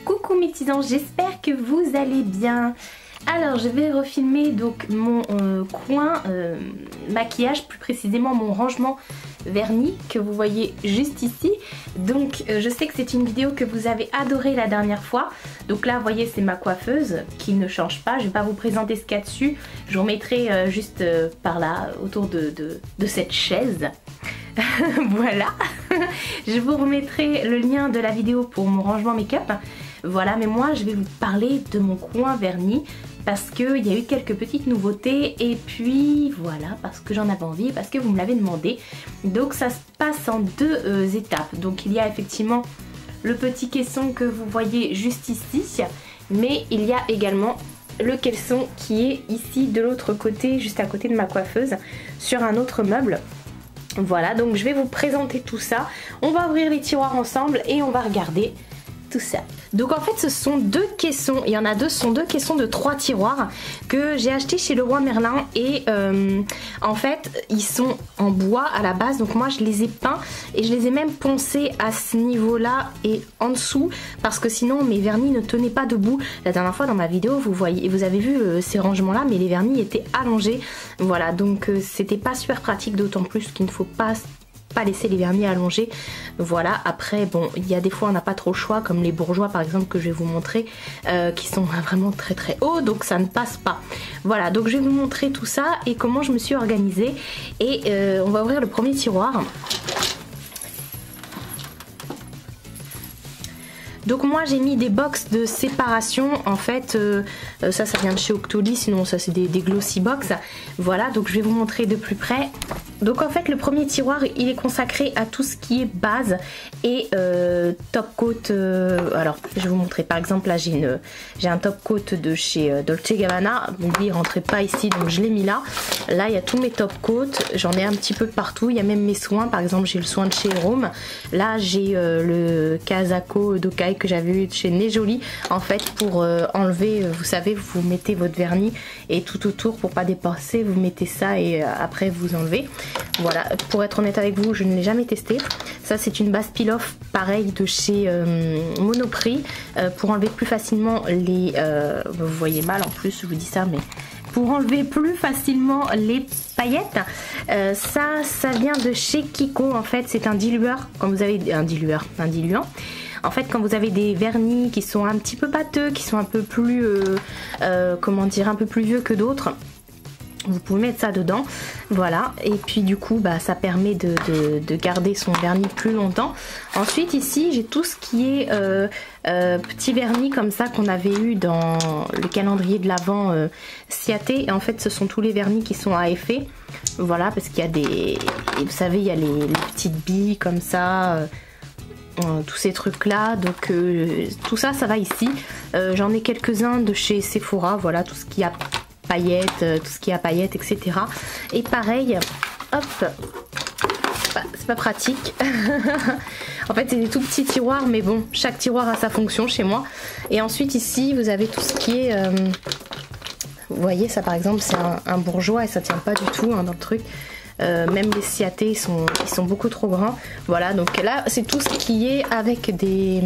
Coucou mes petits anges, j'espère que vous allez bien. Alors je vais refilmer donc mon coin maquillage, plus précisément mon rangement vernis que vous voyez juste ici. Donc je sais que c'est une vidéo que vous avez adorée la dernière fois. Donc là vous voyez c'est ma coiffeuse qui ne change pas. Je vais pas vous présenter ce qu'il y a dessus. Je vous remettrai juste par là autour de cette chaise. Voilà. Je vous remettrai le lien de la vidéo pour mon rangement make-up. Voilà, mais moi je vais vous parler de mon coin vernis parce qu'il y a eu quelques petites nouveautés et puis voilà, parce que j'en avais envie, parce que vous me l'avez demandé. Donc ça se passe en deux étapes. Donc il y a effectivement le petit caisson que vous voyez juste ici, mais il y a également le caisson qui est ici de l'autre côté, juste à côté de ma coiffeuse, sur un autre meuble. Voilà, donc je vais vous présenter tout ça. On va ouvrir les tiroirs ensemble et on va regarder tout ça. Donc en fait ce sont deux caissons, il y en a deux, ce sont deux caissons de 3 tiroirs que j'ai acheté chez Leroy Merlin et en fait ils sont en bois à la base, donc moi je les ai peints et je les ai même poncés à ce niveau là et en dessous parce que sinon mes vernis ne tenaient pas debout. La dernière fois dans ma vidéo vous avez vu ces rangements là, mais les vernis étaient allongés. Voilà, donc c'était pas super pratique, d'autant plus qu'il ne faut pas laisser les vernis allongés. Voilà, après bon il y a des fois on n'a pas trop le choix, comme les bourgeois par exemple que je vais vous montrer, qui sont vraiment très très hauts, donc ça ne passe pas. Voilà, donc je vais vous montrer tout ça et comment je me suis organisée et on va ouvrir le premier tiroir. Donc moi j'ai mis des box de séparation en fait, ça vient de chez Octoly, sinon ça c'est des glossy box. Voilà, donc je vais vous montrer de plus près. Donc en fait le premier tiroir il est consacré à tout ce qui est base et top coat. Alors je vais vous montrer, par exemple là j'ai un top coat de chez Dolce Gabbana. Donc lui il rentrait pas ici donc je l'ai mis là. Là il y a tous mes top coats, j'en ai un petit peu partout, il y a même mes soins, par exemple j'ai le soin de chez Rome. Là j'ai le Casako d'Okai que j'avais eu de chez Nejoli en fait pour enlever, vous savez, vous mettez votre vernis et tout autour pour pas dépasser, vous mettez ça et après vous enlevez. Voilà, pour être honnête avec vous je ne l'ai jamais testé. Ça c'est une base peel-off pareil de chez Monoprix pour enlever plus facilement les vous voyez mal en plus je vous dis ça, mais pour enlever plus facilement les paillettes. Ça vient de chez Kiko en fait, c'est un dilueur. Quand vous avez un diluant. En fait quand vous avez des vernis qui sont un petit peu pâteux, qui sont un peu plus comment dire, un peu plus vieux que d'autres, vous pouvez mettre ça dedans. Voilà, et puis du coup bah, ça permet de garder son vernis plus longtemps. Ensuite ici j'ai tout ce qui est petit vernis comme ça qu'on avait eu dans le calendrier de l'Avent Ciaté. Et en fait ce sont tous les vernis qui sont à effet. Voilà, parce qu'il y a des, vous savez, il y a les petites billes comme ça, tous ces trucs là, donc tout ça va ici. J'en ai quelques-uns de chez Sephora, voilà, tout ce qui a paillettes, etc. Et pareil, hop, c'est pas pratique. En fait c'est des tout petits tiroirs, mais bon, chaque tiroir a sa fonction chez moi. Et ensuite ici vous avez tout ce qui est vous voyez ça par exemple c'est un bourgeois et ça tient pas du tout hein, dans le truc. Même les Ciaté ils sont beaucoup trop grands. Voilà, donc là c'est tout ce qui est avec des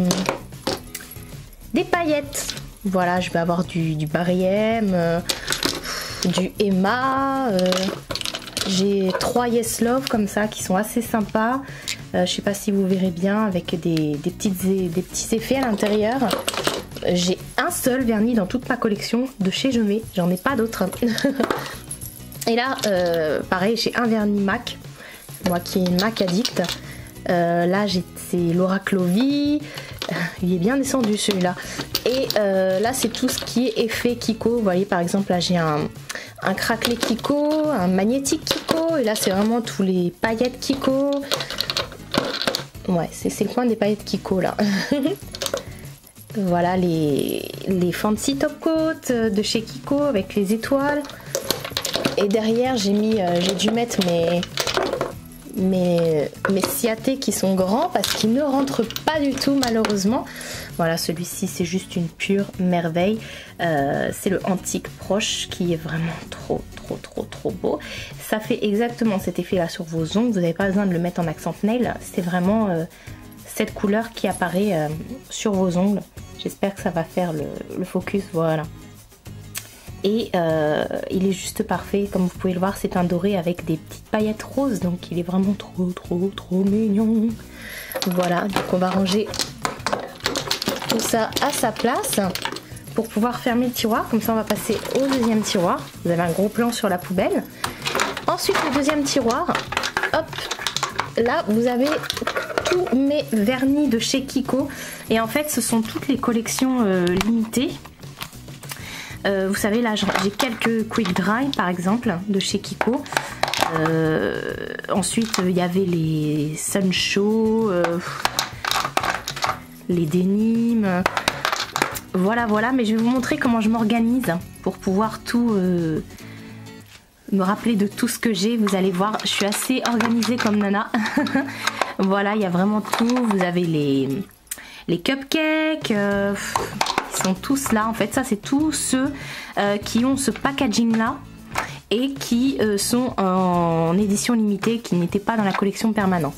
paillettes. Voilà, je vais avoir du Bariem, du Emma, j'ai 3 Yes Love comme ça qui sont assez sympas. Je sais pas si vous verrez bien, avec des petits effets à l'intérieur. J'ai un seul vernis dans toute ma collection de chez Je Mets, j'en ai pas d'autres. Et là pareil j'ai un vernis MAC, moi qui est MAC addict. Là c'est Laura Clovy, il est bien descendu celui-là. Et là c'est tout ce qui est effet Kiko. Vous voyez par exemple là j'ai un craquelé Kiko, un magnétique Kiko, et là c'est vraiment tous les paillettes Kiko. Ouais, c'est le coin des paillettes Kiko là. Voilà les Fancy Top Coat de chez Kiko avec les étoiles. Et derrière j'ai dû mettre mes Ciaté qui sont grands parce qu'ils ne rentrent pas du tout malheureusement. Voilà, celui-ci c'est juste une pure merveille. C'est le Antique Proche qui est vraiment trop beau. Ça fait exactement cet effet là sur vos ongles, vous n'avez pas besoin de le mettre en accent nail, c'est vraiment cette couleur qui apparaît sur vos ongles. J'espère que ça va faire le focus, voilà. Et il est juste parfait, comme vous pouvez le voir, c'est un doré avec des petites paillettes roses, donc il est vraiment trop mignon. Voilà, donc on va ranger tout ça à sa place pour pouvoir fermer le tiroir. Comme ça on va passer au deuxième tiroir. Vous avez un gros plan sur la poubelle. Ensuite le deuxième tiroir, hop, là vous avez tous mes vernis de chez Kiko. Et en fait ce sont toutes les collections limitées. Vous savez là j'ai quelques quick dry par exemple de chez Kiko. Ensuite il y avait les Sun Show, les Denim, voilà, mais je vais vous montrer comment je m'organise pour pouvoir tout me rappeler de tout ce que j'ai. Vous allez voir, je suis assez organisée comme Nana. Voilà, il y a vraiment tout. Vous avez les cupcakes, ils sont tous là en fait. Ça c'est tous ceux qui ont ce packaging là et qui sont en édition limitée, qui n'étaient pas dans la collection permanente.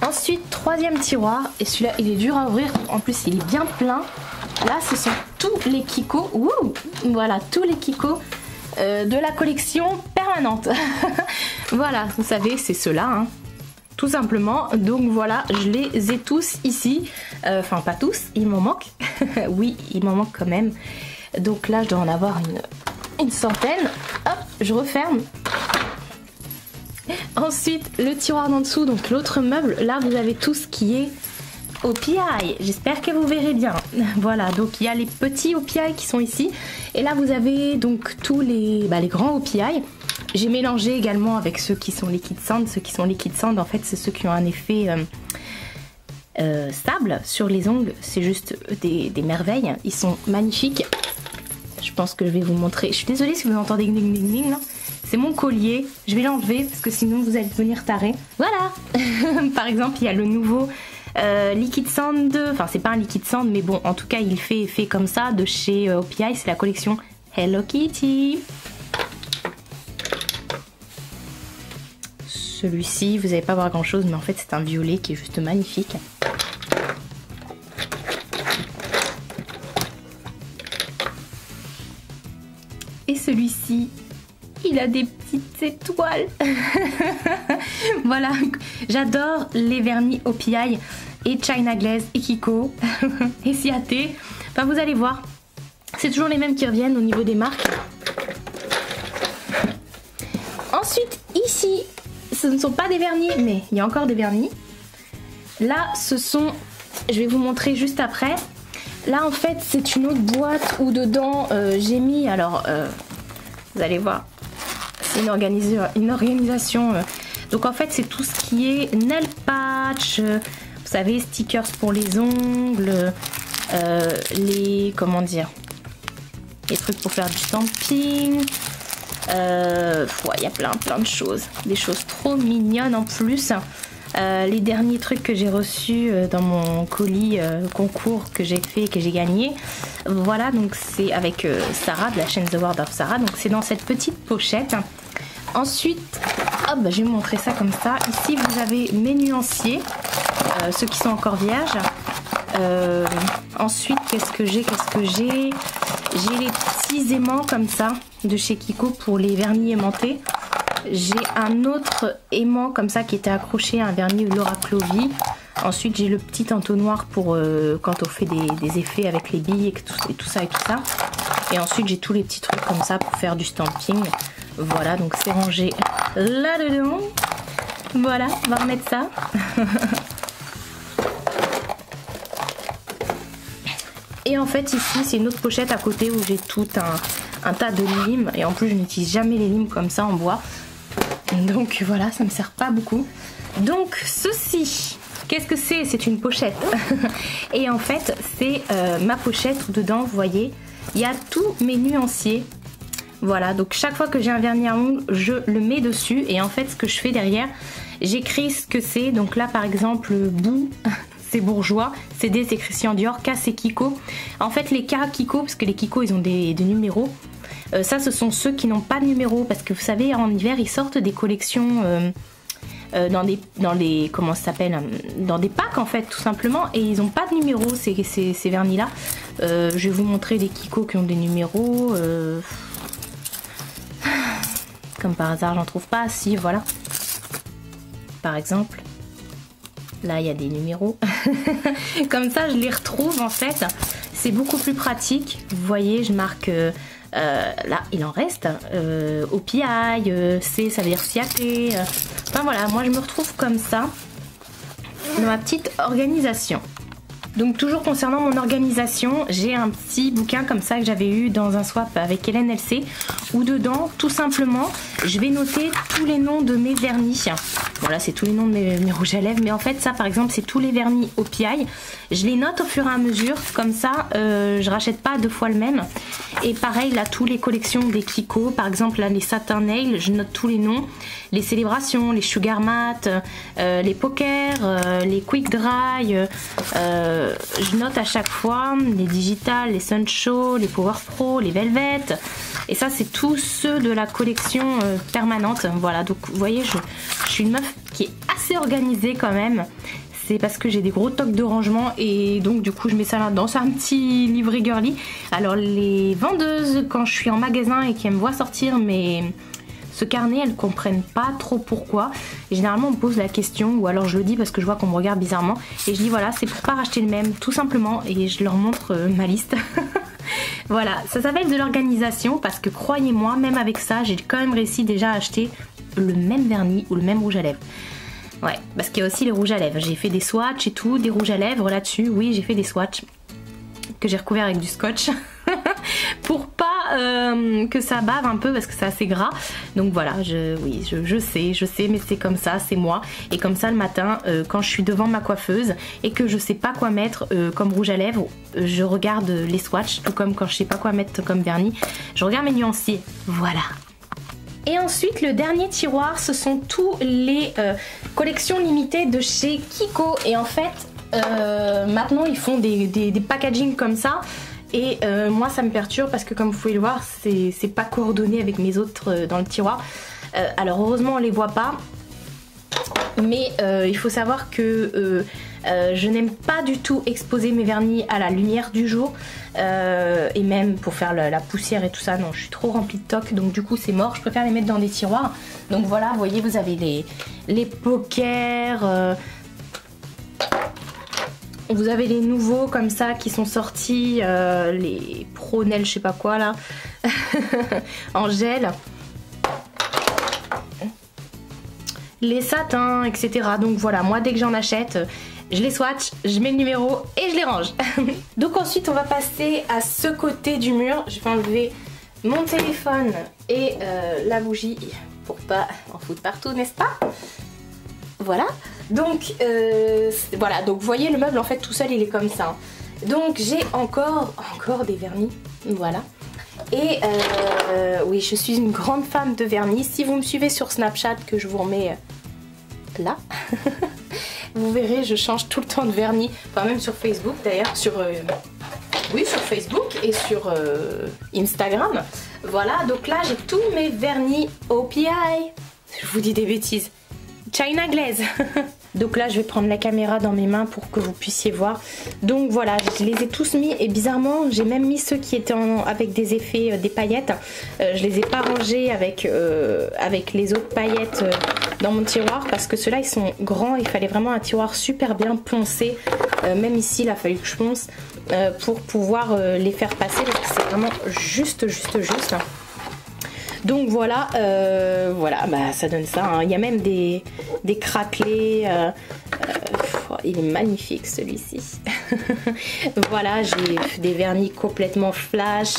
Ensuite, troisième tiroir, et celui-là il est dur à ouvrir, en plus il est bien plein. Là ce sont tous les Kiko, voilà, tous les Kiko de la collection permanente. Voilà, vous savez, c'est ceux-là, hein, tout simplement. Donc voilà, je les ai tous ici, enfin pas tous, il m'en manque. Oui, il m'en manque quand même. Donc là je dois en avoir une centaine. Hop, je referme. Ensuite le tiroir d'en dessous, donc l'autre meuble, là vous avez tout ce qui est OPI, j'espère que vous verrez bien. Voilà, donc il y a les petits OPI qui sont ici, et là vous avez donc tous les grands OPI. J'ai mélangé également avec ceux qui sont liquid sand. Ceux qui sont liquid sand en fait c'est ceux qui ont un effet sable sur les ongles, c'est juste des merveilles, ils sont magnifiques. Je pense que je vais vous montrer, je suis désolée si vous entendez ding ding ding, c'est mon collier, je vais l'enlever parce que sinon vous allez devenir taré. Voilà. Par exemple il y a le nouveau liquid sand, enfin c'est pas un liquid sand mais bon en tout cas il fait effet comme ça de chez OPI, c'est la collection Hello Kitty. Celui-ci vous n'allez pas voir grand chose mais en fait c'est un violet qui est juste magnifique. Et celui-ci il a des petites étoiles. Voilà, j'adore les vernis OPI et China Glaze et Kiko et Ciaté. Enfin vous allez voir, c'est toujours les mêmes qui reviennent au niveau des marques. Ensuite ici, ce ne sont pas des vernis mais il y a encore des vernis. Là ce sont, je vais vous montrer juste après. Là en fait c'est une autre boîte où dedans j'ai mis, alors vous allez voir, c'est une organisation. Donc en fait c'est tout ce qui est nail patch, vous savez, stickers pour les ongles, comment dire, les trucs pour faire du stamping. Il y a plein de choses, des choses trop mignonnes en plus. Les derniers trucs que j'ai reçus dans mon colis concours que j'ai fait, que j'ai gagné. Voilà, donc c'est avec Sarah de la chaîne The World of Sarah. Donc c'est dans cette petite pochette. Ensuite, hop, je vais vous montrer ça comme ça. Ici vous avez mes nuanciers, ceux qui sont encore vierges. Ensuite, qu'est-ce que j'ai? J'ai les petits aimants comme ça de chez Kiko pour les vernis aimantés. J'ai un autre aimant comme ça qui était accroché à un vernis Laura Clovy. Ensuite j'ai le petit entonnoir pour quand on fait des effets avec les billes et tout ça. Et ensuite j'ai tous les petits trucs comme ça pour faire du stamping. Voilà, donc c'est rangé là-dedans. Voilà, on va remettre ça. Et en fait ici c'est une autre pochette à côté où j'ai tout un tas de limes. Et en plus je n'utilise jamais les limes comme ça en bois. Donc voilà, ça me sert pas beaucoup. Donc ceci, qu'est-ce que c'est? C'est une pochette. Et en fait c'est ma pochette où dedans vous voyez il y a tous mes nuanciers. Voilà, donc chaque fois que j'ai un vernis à ongles je le mets dessus. Et en fait ce que je fais derrière, j'écris ce que c'est. Donc là par exemple Bou, c'est bourgeois, CD c'est Christian Dior, K c'est Kiko. En fait les K Kiko, parce que les Kiko ils ont des numéros. Ça ce sont ceux qui n'ont pas de numéro, parce que vous savez en hiver ils sortent des collections dans les comment ça s'appelle, dans des packs en fait tout simplement, et ils n'ont pas de numéros ces vernis là. Je vais vous montrer des Kiko qui ont des numéros. Comme par hasard j'en trouve pas. Si, voilà. Par exemple. Là il y a des numéros. Comme ça je les retrouve en fait. C'est beaucoup plus pratique. Vous voyez, je marque... là, il en reste. OPI, C, ça veut dire Ciaté. Enfin voilà, moi je me retrouve comme ça dans ma petite organisation. Donc toujours concernant mon organisation, j'ai un petit bouquin comme ça que j'avais eu dans un swap avec Hélène LC, où dedans, tout simplement, je vais noter tous les noms de mes vernis. Voilà, c'est tous les noms de mes rouges à lèvres, mais en fait ça par exemple c'est tous les vernis OPI. Je les note au fur et à mesure, comme ça je rachète pas deux fois le même. Et pareil là, tous les collections des Kiko, par exemple là les Satin Nail, je note tous les noms. Les célébrations, les Sugar Matte, les Poker, les Quick Dry, je note à chaque fois les Digital, les Sunshow, les Power Pro, les Velvet. Et ça c'est tous ceux de la collection permanente. Voilà, donc vous voyez, je suis une meuf qui est assez organisée quand même. C'est parce que j'ai des gros tocs de rangement et donc du coup je mets ça là-dedans. C'est un petit livret girly. Alors les vendeuses, quand je suis en magasin et qu'elles me voient sortir ce carnet, elles comprennent pas trop pourquoi. Et généralement on me pose la question, ou alors je le dis parce que je vois qu'on me regarde bizarrement. Et je dis voilà, c'est pour pas racheter le même, tout simplement. Et je leur montre ma liste. Voilà, ça s'appelle de l'organisation parce que croyez-moi, même avec ça, j'ai quand même réussi déjà à acheter le même vernis ou le même rouge à lèvres. Ouais, parce qu'il y a aussi les rouges à lèvres. J'ai fait des swatchs et tout, des rouges à lèvres là-dessus. Oui, j'ai fait des swatchs que j'ai recouverts avec du scotch pour pas que ça bave un peu parce que c'est assez gras. Donc voilà, je sais, mais c'est comme ça, c'est moi. Et comme ça le matin, quand je suis devant ma coiffeuse et que je sais pas quoi mettre comme rouge à lèvres, je regarde les swatchs, tout comme quand je sais pas quoi mettre comme vernis, je regarde mes nuanciers. Voilà. Et ensuite le dernier tiroir, ce sont tous les collections limitées de chez Kiko. Et en fait maintenant ils font des packaging comme ça. Et moi ça me perturbe parce que comme vous pouvez le voir, c'est pas coordonné avec mes autres dans le tiroir. Alors heureusement on les voit pas. Mais il faut savoir que je n'aime pas du tout exposer mes vernis à la lumière du jour. Et même pour faire la poussière et tout ça, non, je suis trop remplie de toc, donc du coup c'est mort. Je préfère les mettre dans des tiroirs. Donc voilà, vous voyez, vous avez les Poker, vous avez les nouveaux comme ça qui sont sortis, les Pronel, je sais pas quoi là, en gel. Les satins, etc. Donc voilà, moi dès que j'en achète, je les swatch, je mets le numéro et je les range. Donc ensuite on va passer à ce côté du mur. Je vais enlever mon téléphone et la bougie pour pas en foutre partout, n'est-ce pas? Voilà. Donc voilà, donc vous voyez le meuble en fait tout seul il est comme ça. Donc j'ai encore des vernis, voilà. Et oui, je suis une grande fan de vernis. Si vous me suivez sur Snapchat, que je vous remets là, vous verrez, je change tout le temps de vernis. Enfin, même sur Facebook d'ailleurs, oui, sur Facebook et sur Instagram. Voilà, donc là j'ai tous mes vernis OPI. Je vous dis des bêtises. China Glaze. Donc là je vais prendre la caméra dans mes mains pour que vous puissiez voir. Donc voilà, je les ai tous mis et bizarrement j'ai même mis ceux qui étaient avec des effets, des paillettes. Je les ai pas rangés avec les autres paillettes dans mon tiroir parce que ceux-là ils sont grands. Il fallait vraiment un tiroir super bien poncé. Même ici il a fallu que je ponce pour pouvoir les faire passer parce que c'est vraiment juste. Donc voilà, voilà, bah ça donne ça. Hein. Il y a même des craquelés. Il est magnifique celui-ci. Voilà, j'ai des vernis complètement flash.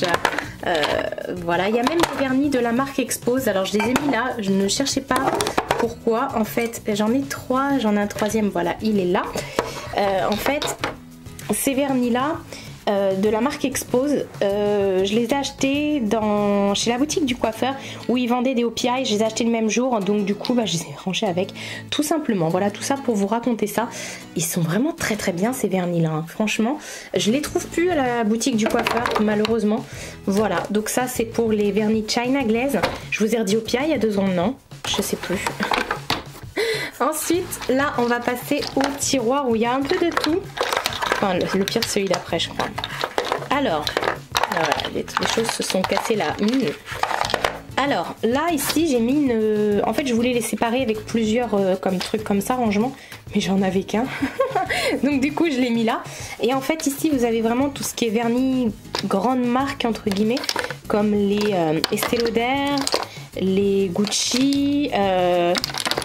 Voilà, il y a même des vernis de la marque Expose. Alors je les ai mis là, je ne cherchais pas pourquoi. En fait, j'en ai 3, j'en ai un troisième. Voilà, il est là. En fait, ces vernis là. De la marque Expose, je les ai achetés chez la boutique du coiffeur où ils vendaient des OPI. Je les ai achetés le même jour, donc du coup bah, je les ai rangés avec, tout simplement. Voilà, tout ça pour vous raconter ça. Ils sont vraiment très bien ces vernis là, hein. Franchement je les trouve plus à la boutique du coiffeur malheureusement. Voilà, donc ça c'est pour les vernis China Glaze. Je vous ai redit OPI il y a 2 ans, non, je sais plus. Ensuite, là, on va passer au tiroir où il y a un peu de tout. Enfin, le pire, celui d'après, je crois. Alors, voilà, les choses se sont cassées là. Alors, là, ici, j'ai mis une... En fait, je voulais les séparer avec plusieurs trucs comme ça, rangements. Mais j'en avais qu'un. Donc, du coup, je l'ai mis là. Et en fait, ici, vous avez vraiment tout ce qui est vernis grande marque, entre guillemets. Comme les Estée Lauder, les Gucci,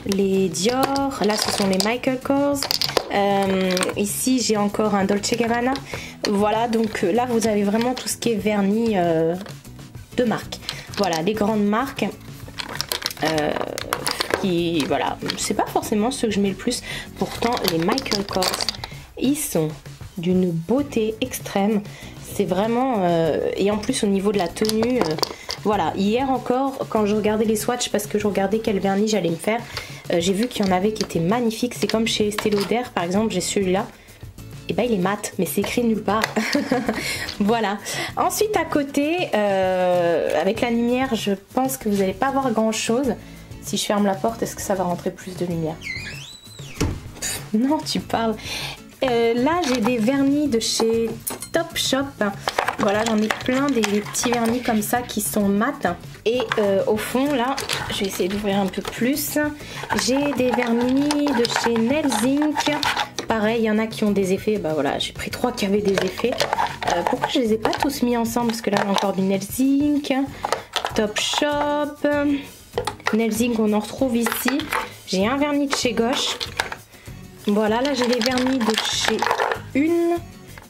les Dior. Là, ce sont les Michael Kors. Ici, j'ai encore un Dolce Gabbana. Voilà, donc là, vous avez vraiment tout ce qui est vernis de marque. Voilà, les grandes marques qui, voilà, c'est pas forcément ceux que je mets le plus. Pourtant, les Michael Kors, ils sont d'une beauté extrême. C'est vraiment... et en plus, au niveau de la tenue, voilà. Hier encore, quand je regardais les swatchs, parce que je regardais quel vernis j'allais me faire, j'ai vu qu'il y en avait qui étaient magnifiques. C'est comme chez Estée Lauder, par exemple, j'ai celui-là. Et ben il est mat, mais c'est écrit nulle part. Voilà. Ensuite à côté, avec la lumière, je pense que vous n'allez pas voir grand chose. Si je ferme la porte, est-ce que ça va rentrer plus de lumière? Non, tu parles. Là j'ai des vernis de chez Topshop. Voilà, j'en ai plein des petits vernis comme ça qui sont mat. Et au fond là, je vais essayer d'ouvrir un peu plus. J'ai des vernis de chez Nails Inc. Pareil, il y en a qui ont des effets. Bah voilà, j'ai pris 3 qui avaient des effets. Pourquoi je les ai pas tous mis ensemble? Parce que là, j'ai encore du Nails Inc, Topshop. Nails Inc, on en retrouve ici. J'ai un vernis de chez Gauche. Voilà, là, j'ai les vernis de chez Une.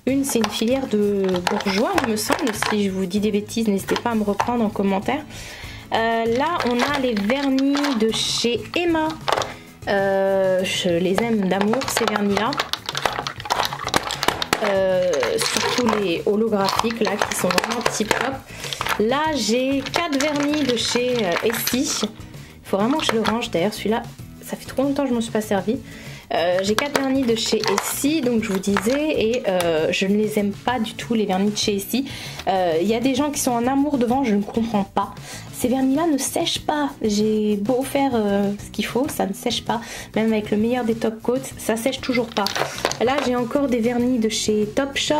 Une, c'est une filière de Bourjois, il me semble. Si je vous dis des bêtises, n'hésitez pas à me reprendre en commentaire. Là, on a les vernis de chez Emma. Je les aime d'amour ces vernis là, surtout les holographiques là qui sont vraiment tip top. Là j'ai 4 vernis de chez Essie. Il faut vraiment que je le range, d'ailleurs celui-là ça fait trop longtemps que je ne me suis pas servi. J'ai 4 vernis de chez Essie, donc je vous disais, et je ne les aime pas du tout les vernis de chez Essie. Il y a des gens qui sont en amour devant, je ne comprends pas. Ces vernis là ne sèchent pas. J'ai beau faire ce qu'il faut, ça ne sèche pas. Même avec le meilleur des top coats, ça sèche toujours pas. Là j'ai encore des vernis de chez Topshop.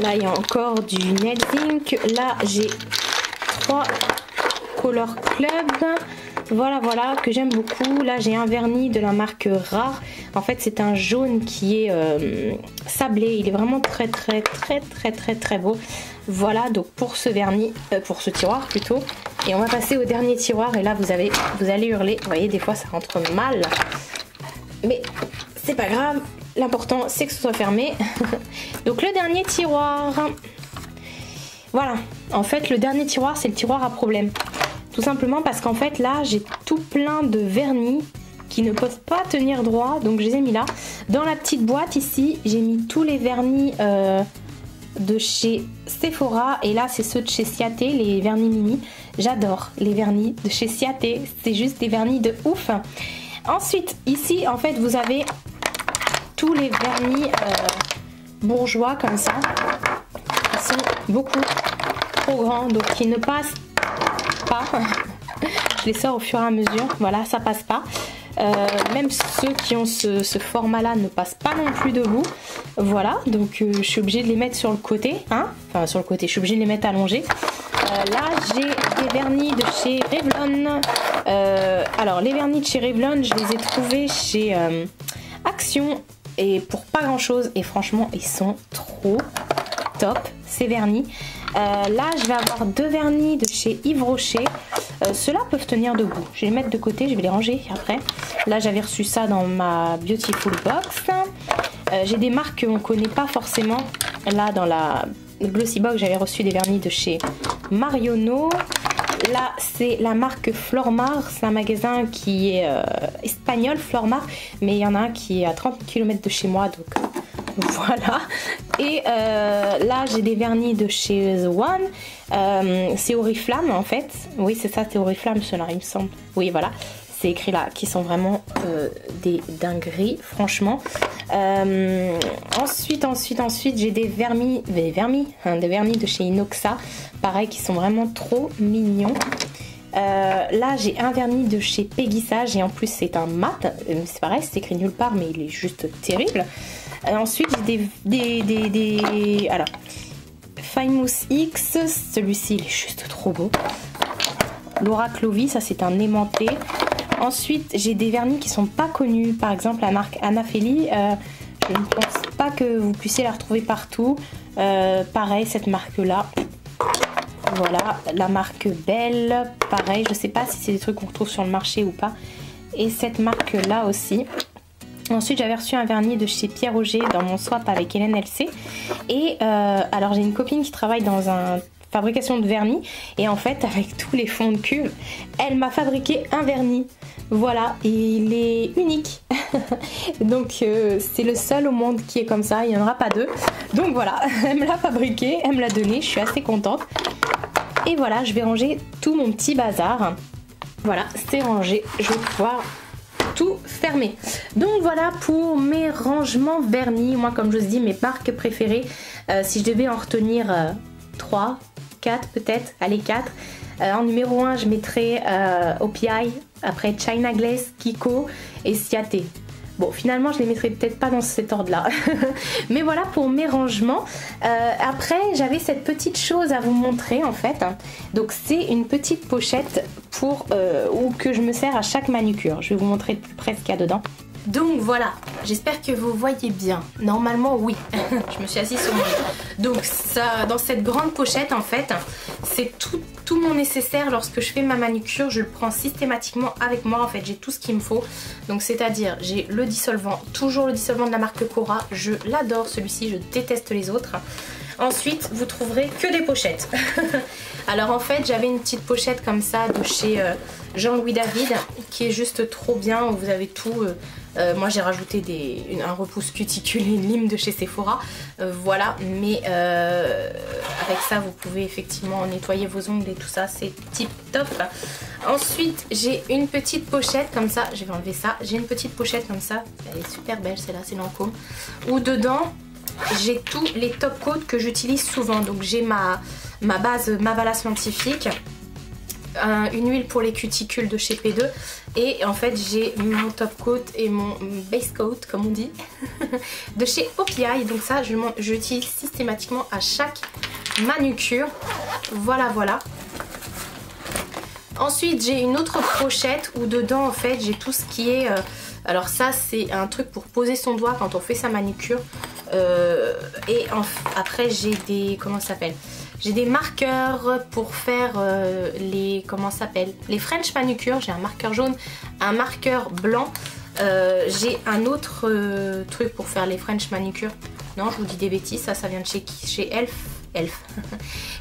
Là il y a encore du Nails Inc. Là j'ai 3 Color Club. Voilà, voilà, que j'aime beaucoup. Là j'ai un vernis de la marque Rare. En fait c'est un jaune qui est sablé. Il est vraiment très beau. Voilà donc pour ce vernis, pour ce tiroir plutôt. Et on va passer au dernier tiroir. Et là vous allez hurler. Vous voyez, des fois ça rentre mal. Mais c'est pas grave. L'important c'est que ce soit fermé. Donc le dernier tiroir. Voilà. En fait le dernier tiroir c'est le tiroir à problème. Tout simplement parce qu'en fait là j'ai tout plein de vernis qui ne peuvent pas tenir droit, donc je les ai mis là. Dans la petite boîte ici j'ai mis tous les vernis de chez Sephora, et là c'est ceux de chez Ciaté, les vernis mini. J'adore les vernis de chez Ciaté, c'est juste des vernis de ouf. Ensuite ici en fait vous avez tous les vernis bourgeois comme ça, qui sont beaucoup trop grands, donc qui ne passent pas. Je les sors au fur et à mesure, voilà, ça passe pas. Même ceux qui ont ce format là ne passent pas non plus debout. Voilà, donc je suis obligée de les mettre sur le côté, hein, enfin sur le côté, je suis obligée de les mettre allongés. Là j'ai des vernis de chez Revlon. Alors les vernis de chez Revlon, je les ai trouvés chez Action et pour pas grand chose, et franchement ils sont trop top ces vernis. Là je vais avoir 2 vernis de chez Yves Rocher. Ceux-là peuvent tenir debout. Je vais les mettre de côté, je vais les ranger après. Là j'avais reçu ça dans ma Beautiful Box. J'ai des marques qu'on ne connaît pas forcément. Là dans la Glossy Box j'avais reçu des vernis de chez Marionneau. Là c'est la marque Flormar, c'est un magasin qui est espagnol, Flormar, mais il y en a un qui est à 30 km de chez moi, donc voilà. Et là j'ai des vernis de chez The One. C'est Oriflamme en fait. Oui c'est ça, c'est Oriflamme ceux-là il me semble. Oui voilà, c'est écrit là, qui sont vraiment des dingueries franchement. Ensuite j'ai des vernis de chez Inoxa, pareil, qui sont vraiment trop mignons. Là j'ai un vernis de chez Peggy Sage et en plus c'est un mat, c'est pareil, c'est écrit nulle part mais il est juste terrible. Ensuite j'ai alors Fine Mousse X, celui-ci il est juste trop beau. Laura Clovy, ça c'est un aimanté. Ensuite j'ai des vernis qui sont pas connus, par exemple la marque Anaphélie, je ne pense pas que vous puissiez la retrouver partout. Pareil cette marque là. Voilà, la marque Belle, pareil, je sais pas si c'est des trucs qu'on retrouve sur le marché ou pas. Et cette marque là aussi. Ensuite j'avais reçu un vernis de chez Pierre Auger dans mon swap avec Hélène LC. Et alors j'ai une copine qui travaille dans un fabrication de vernis. Et en fait avec tous les fonds de cuve, elle m'a fabriqué un vernis. Voilà, et il est unique. Donc c'est le seul au monde qui est comme ça, il n'y en aura pas deux. Donc voilà, elle me l'a fabriqué, elle me l'a donné, je suis assez contente. Et voilà, je vais ranger tout mon petit bazar. Voilà, c'est rangé, je vais pouvoir tout fermer. Donc voilà pour mes rangements vernis. Moi comme je vous dis, mes marques préférées, si je devais en retenir 3, 4 peut-être, allez 4. En numéro 1 je mettrais OPI, après China Glaze, Kiko et Ciaté. Bon, finalement, je les mettrai peut-être pas dans cet ordre-là. Mais voilà pour mes rangements. Après, j'avais cette petite chose à vous montrer, en fait. Donc, c'est une petite pochette pour ou que je me sers à chaque manucure. Je vais vous montrer de plus près ce qu'il y a dedans. Donc voilà, j'espère que vous voyez bien. Normalement oui, je me suis assise sur mon lit. Donc ça, dans cette grande pochette en fait, c'est tout mon nécessaire lorsque je fais ma manucure. Je le prends systématiquement avec moi en fait, j'ai tout ce qu'il me faut. Donc c'est-à-dire j'ai le dissolvant, toujours le dissolvant de la marque Cora. Je l'adore celui-ci, je déteste les autres. Ensuite vous trouverez que des pochettes. Alors en fait j'avais une petite pochette comme ça de chez Jean-Louis David qui est juste trop bien, où vous avez tout. Moi j'ai rajouté un repousse cuticule et une lime de chez Sephora. Voilà, mais avec ça vous pouvez effectivement nettoyer vos ongles et tout ça, c'est tip top. Ensuite j'ai une petite pochette comme ça, je vais enlever ça. J'ai une petite pochette comme ça, elle est super belle celle-là, c'est Lancôme. Où dedans j'ai tous les top coats que j'utilise souvent. Donc j'ai ma base Mavala Scientifique, une huile pour les cuticules de chez P2 et en fait j'ai mon top coat et mon base coat comme on dit de chez OPI. Donc ça je l'utilise systématiquement à chaque manucure. Voilà. Ensuite j'ai une autre pochette où dedans en fait j'ai tout ce qui est alors ça c'est un truc pour poser son doigt quand on fait sa manucure. Et après j'ai des, comment ça s'appelle, j'ai des marqueurs pour faire les, comment ça s'appelle, les French manucure. J'ai un marqueur jaune, un marqueur blanc. J'ai un autre truc pour faire les French manucure. Non, je vous dis des bêtises, ça vient de chez Elf.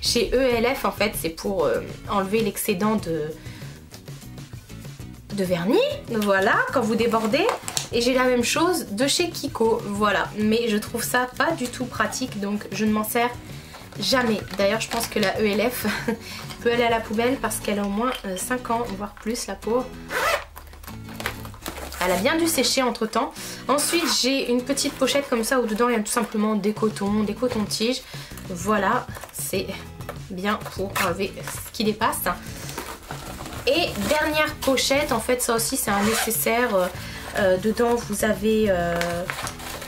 Chez ELF en fait, c'est pour enlever l'excédent de vernis, voilà, quand vous débordez. Et j'ai la même chose de chez Kiko, voilà. Mais je trouve ça pas du tout pratique, donc je ne m'en sers jamais. D'ailleurs, je pense que la ELF peut aller à la poubelle parce qu'elle a au moins 5 ans, voire plus, la pauvre. Elle a bien dû sécher entre temps. Ensuite, j'ai une petite pochette comme ça où dedans il y a tout simplement des cotons-tiges. Voilà, c'est bien pour enlever ce qui dépasse. Et dernière pochette, en fait ça aussi c'est un nécessaire. Dedans vous avez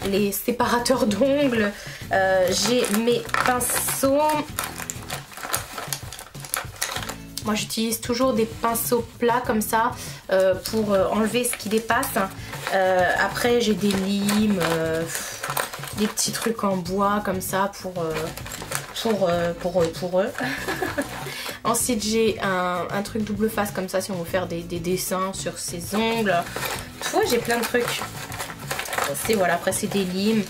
les séparateurs d'ongles, j'ai mes pinceaux. Moi j'utilise toujours des pinceaux plats comme ça pour enlever ce qui dépasse. Après j'ai des limes, des petits trucs en bois comme ça pour eux. Ensuite j'ai un truc double face comme ça si on veut faire des dessins sur ses ongles. Ouais, j'ai plein de trucs. Voilà, après c'est des limes.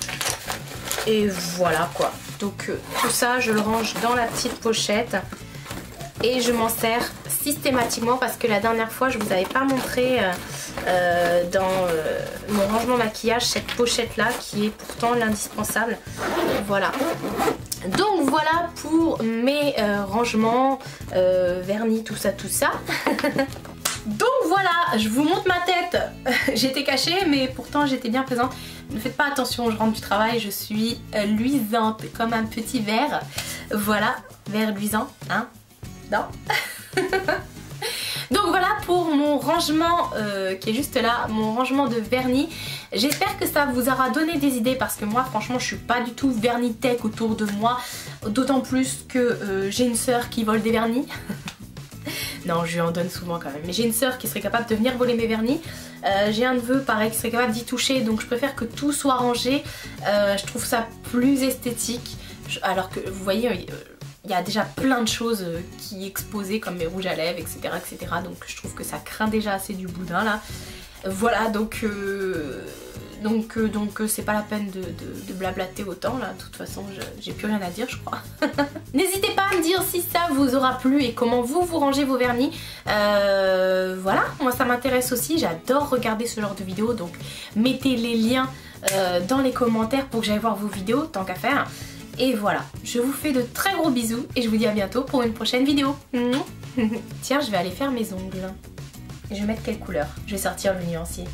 Et voilà quoi. Donc tout ça je le range dans la petite pochette. Et je m'en sers systématiquement parce que la dernière fois je vous avais pas montré dans mon rangement maquillage cette pochette là qui est pourtant l'indispensable. Voilà. Donc voilà pour mes rangements, vernis, tout ça. Donc voilà, je vous montre ma tête. J'étais cachée mais pourtant j'étais bien présente. Ne faites pas attention, je rentre du travail, je suis luisante comme un petit verre. Voilà, verre luisant, hein? Non. voilà pour mon rangement qui est juste là, mon rangement de vernis. J'espère que ça vous aura donné des idées parce que moi franchement je suis pas du tout vernis tech autour de moi. D'autant plus que j'ai une sœur qui vole des vernis. Non, je lui en donne souvent quand même. Mais j'ai une sœur qui serait capable de venir voler mes vernis. J'ai un neveu pareil qui serait capable d'y toucher. Donc je préfère que tout soit rangé. Je trouve ça plus esthétique. Alors que vous voyez... il y a déjà plein de choses qui exposaient comme mes rouges à lèvres, etc., etc. Donc je trouve que ça craint déjà assez du boudin là. Voilà, donc c'est pas la peine de blablater autant là. De toute façon, j'ai plus rien à dire, je crois. N'hésitez pas à me dire si ça vous aura plu et comment vous rangez vos vernis. Voilà, moi ça m'intéresse aussi. J'adore regarder ce genre de vidéos. Donc mettez les liens dans les commentaires pour que j'aille voir vos vidéos, tant qu'à faire. Et voilà, je vous fais de très gros bisous et je vous dis à bientôt pour une prochaine vidéo. Tiens, je vais aller faire mes ongles. Je vais mettre quelle couleur? Je vais sortir le nuancier.